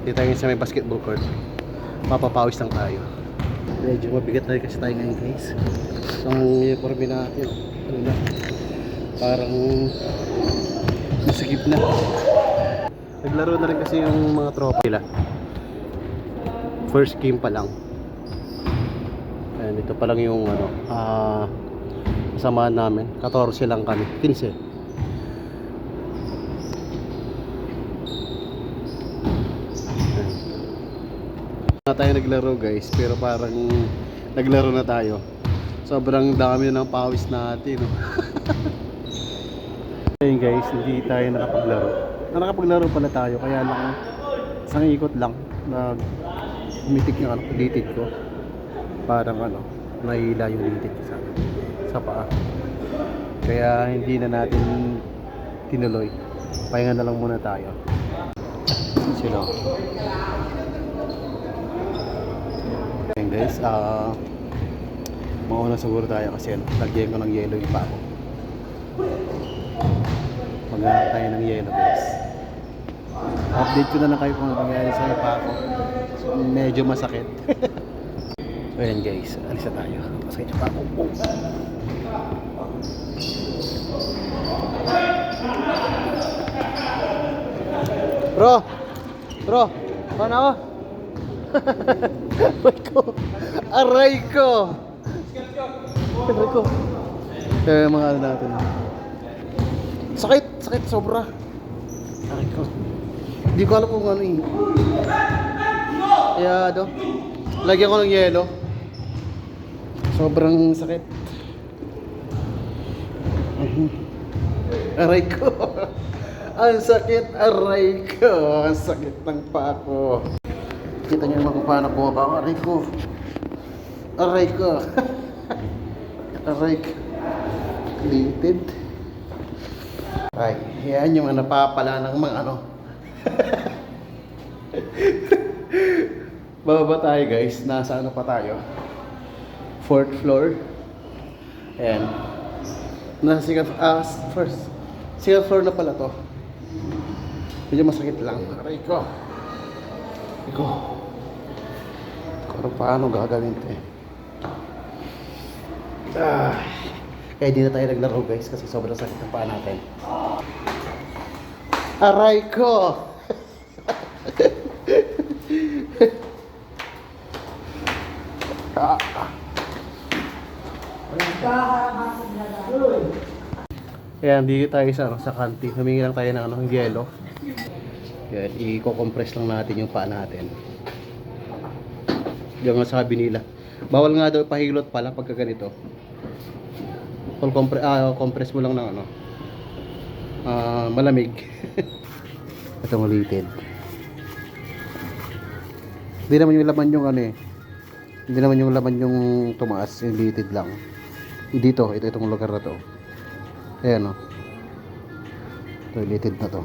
Dito tayo sa may basketball court. Mapapawis lang tayo. Medyo mabigat na rin kasi tayo ngayon guys. Ang uniforme natin, ano na, parang masikip na. Naglaro na rin kasi yung mga tropa nila. First game pa lang. Ayan, ito pa lang yung ano, kasamahan namin. 14 lang kami, 15. Na tayo naglaro guys, pero parang naglaro na tayo. Sobrang dami na ng pawis natin, no? Ayun guys, hindi tayo nakapaglaro. Nakapaglaro pala tayo, kaya lang isang ikot lang nag umitik yung ano, litid ko. Parang ano, nahila yung litid ko sa paa. Kaya hindi na natin tinuloy. Pahinga na lang muna tayo. Sino? Ayan guys, mauna siguro tayo kasi lagyan ko ng yelo yung paa ko. Maghanap tayo ng yelo guys. Update ko na lang kayo kung ano nangyari sa paa ko. Medyo masakit. So ayan guys, alis na tayo. Masakit yung paa ko. Bro, paano ako? Aray ko! Mga ano natin. Sakit sobra. Aray ko. Hindi ko alam kung ano eh. Kaya lagyan ko ng yelo. Sobrang sakit. Aray ko. Ang sakit, aray ko. Ang sakit ng paa ko. Kita nyo naman kung paano bumaba. Aray ko. Aray ko. Aray ko. Litid. Ay, yan yung napapala ng mga ano. Bababa tayo guys. Nasa ano pa tayo? 4th floor. Ayan. Nasa second floor na pala to. Medyo masakit lang. Aray ko. Aray ko. Kung paano gagawin ito eh. Kaya di na tayo naglaro guys kasi sobrang sakit ng paa natin. Aray ko! Ayan, dito tayo sa kanti. Humingi lang tayo ng yelo. Ayan, i-compress lang natin yung paa natin. Yung sabi nila, bawal nga daw pahilot pala pagka ganito. Compress mo lang ng ano, malamig. Ito litid. Hindi naman yung laman yung ano eh. Hindi naman yung laman yung tumaas, yung litid lang. Dito, itong lugar na to. Ayan o. Ito litid na to.